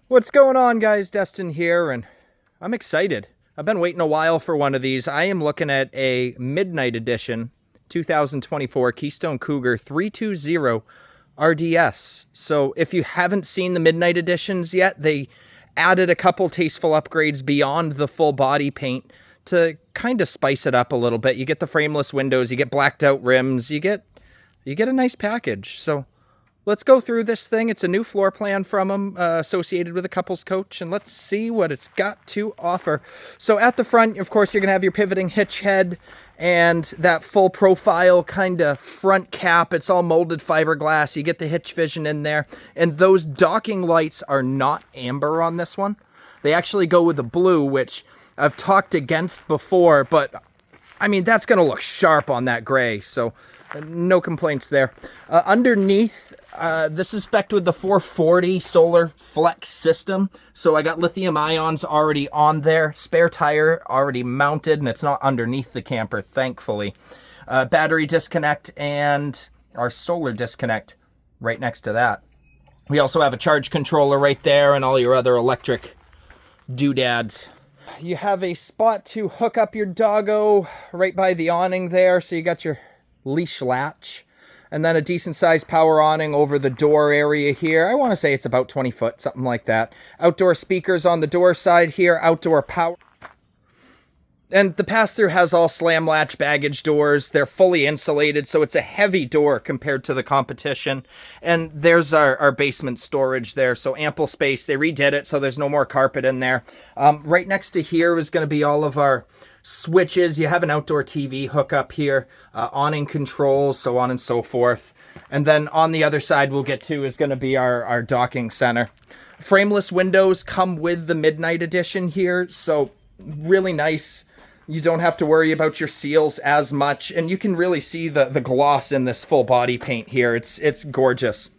What's going on, guys? Destin here, and I'm excited. I've been waiting a while for one of these. I am looking at a Midnight Edition 2024 Keystone Cougar 320RDS. So if you haven't seen the Midnight Editions yet, they added a couple tasteful upgrades beyond the full body paint to kind of spice it up a little bit. You get the frameless windows, you get blacked out rims, you get a nice package. So let's go through this thing. It's a new floor plan from them, associated with a couples coach, and let's see what it's got to offer. So at the front, of course, you're going to have your pivoting hitch head and that full profile kind of front cap. It's all molded fiberglass. You get the hitch vision in there, and those docking lights are not amber on this one. They actually go with the blue, which I've talked against before, but I mean, that's going to look sharp on that gray, so no complaints there. Underneath, this is spec'd with the 440 solar flex system. So I got lithium ions already on there, spare tire already mounted, and it's not underneath the camper, thankfully. Battery disconnect and our solar disconnect right next to that. We also have a charge controller right there and all your other electric doodads. You have a spot to hook up your doggo right by the awning there, so you got your leash latch, and then a decent sized power awning over the door area here. I want to say it's about 20 foot, something like that. Outdoor speakers on the door side here, outdoor power. And the pass-through has all slam latch baggage doors. They're fully insulated, so it's a heavy door compared to the competition. And there's our basement storage there, so ample space. They redid it, so there's no more carpet in there. Right next to here is going to be all of our switches. You have an outdoor TV hookup here, awning controls, so on and so forth. And then on the other side we'll get to is going to be our docking center. Frameless windows come with the Midnight Edition here, so really nice. You don't have to worry about your seals as much, and you can really see the gloss in this full body paint here. It's gorgeous.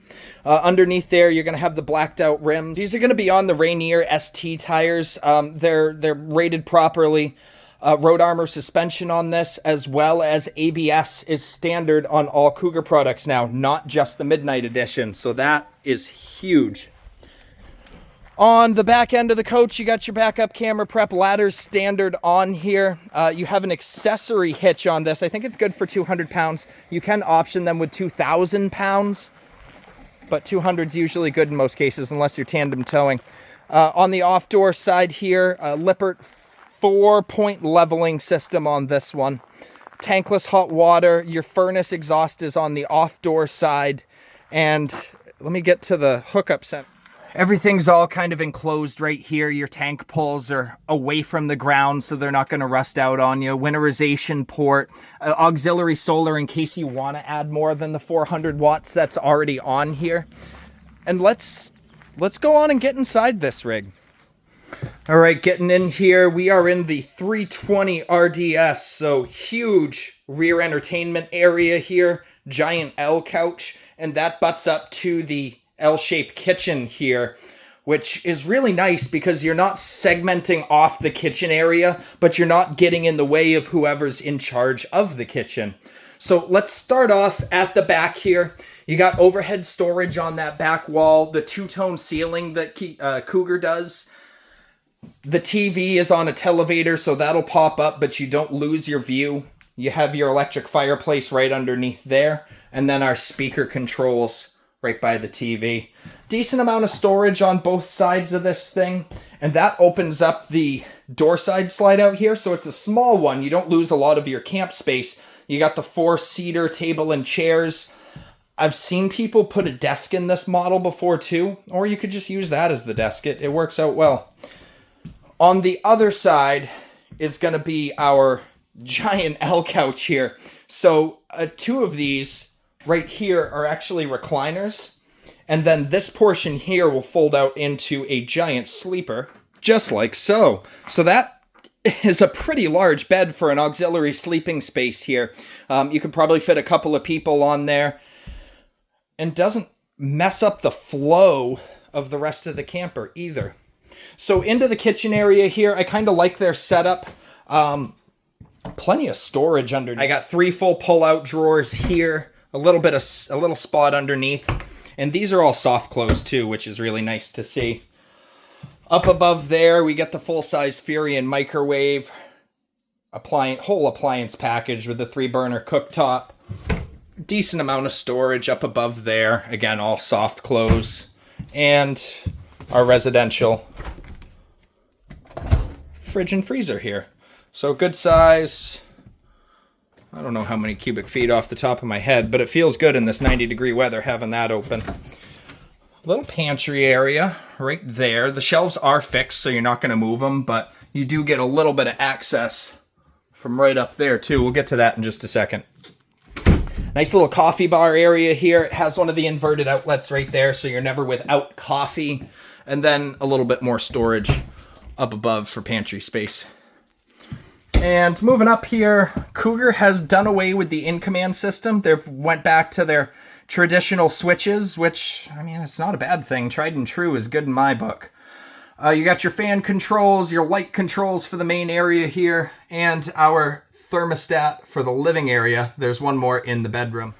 Underneath there, you're going to have the blacked out rims. These are going to be on the Rainier ST tires. They're rated properly. Road Armor suspension on this, as well as ABS is standard on all Cougar products now, not just the Midnight Edition. So that is huge. On the back end of the coach, you got your backup camera prep ladders standard on here. You have an accessory hitch on this. I think it's good for 200 pounds. You can option them with 2,000 pounds, but 200 is usually good in most cases, unless you're tandem towing. On the off-door side here, Lippert 4-point leveling system on this one. Tankless hot water. Your furnace exhaust is on the off-door side. And let me get to the hookup center. Everything's all kind of enclosed right here. Your tank poles are away from the ground, so they're not going to rust out on you. Winterization port, auxiliary solar in case you want to add more than the 400 watts that's already on here. And let's go on and get inside this rig. All right, getting in here, we are in the 320 RDS, so huge rear entertainment area here, giant L couch, and that butts up to the L-shaped kitchen here, which is really nice because you're not segmenting off the kitchen area, but you're not getting in the way of whoever's in charge of the kitchen. So let's start off at the back here. You got overhead storage on that back wall, the two-tone ceiling that Cougar does. The TV is on a televator, so that'll pop up, but you don't lose your view. You have your electric fireplace right underneath there, and then our speaker controls right by the TV. Decent amount of storage on both sides of this thing, and that opens up the door side slide out here, so it's a small one. You don't lose a lot of your camp space. You got the 4-seater table and chairs. I've seen people put a desk in this model before too, or you could just use that as the desk. It works out well. On the other side is going to be our giant L couch here. So 2 of these right here are actually recliners. And then this portion here will fold out into a giant sleeper, just like so. So that is a pretty large bed for an auxiliary sleeping space here. You could probably fit a couple of people on there, and doesn't mess up the flow of the rest of the camper either. So into the kitchen area here, I kind of like their setup. Plenty of storage underneath. I got 3 full pull-out drawers here, a little spot underneath, and these are all soft close too, which is really nice to see. Up above there, we get the full-size Fury and microwave whole appliance package with the 3-burner cooktop. Decent amount of storage up above there. Again, all soft close. And our residential fridge and freezer here. So good size. I don't know how many cubic feet off the top of my head, but it feels good in this 90-degree weather having that open. Little pantry area right there. The shelves are fixed, so you're not going to move them, but you do get a little bit of access from right up there too. We'll get to that in just a second. Nice little coffee bar area here. It has one of the inverted outlets right there, so you're never without coffee. And then a little bit more storage up above for pantry space. And moving up here, Cougar has done away with the in-command system. They've went back to their traditional switches, which, I mean, it's not a bad thing. Tried and true is good in my book. You got your fan controls, your light controls for the main area here, and our thermostat for the living area. There's one more in the bedroom.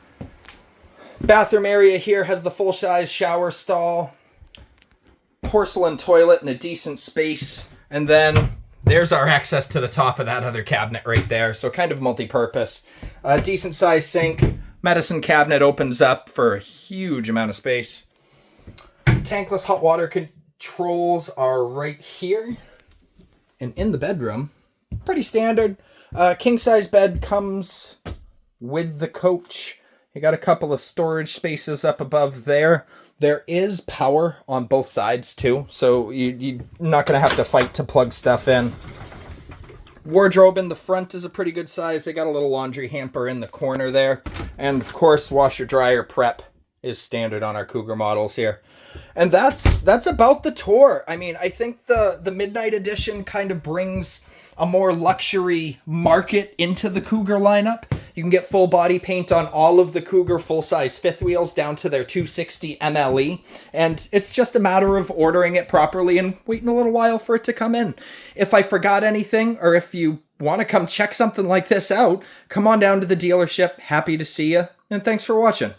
Bathroom area here has the full-size shower stall, porcelain toilet in a decent space, and then there's our access to the top of that other cabinet right there. So kind of multi-purpose. Decent sized sink. Medicine cabinet opens up for a huge amount of space. Tankless hot water controls are right here. And in the bedroom, pretty standard. King size bed comes with the coach. You got a couple of storage spaces up above there. There is power on both sides too, so you're not going to have to fight to plug stuff in. Wardrobe in the front is a pretty good size. They got a little laundry hamper in the corner there. And of course, washer dryer prep is standard on our Cougar models here. And that's about the tour. I mean, I think the Midnight Edition kind of brings a more luxury market into the Cougar lineup. You can get full body paint on all of the Cougar full-size fifth wheels down to their 260 MLE, and it's just a matter of ordering it properly and waiting a little while for it to come in. If I forgot anything, or if you want to come check something like this out, come on down to the dealership. Happy to see you, and thanks for watching.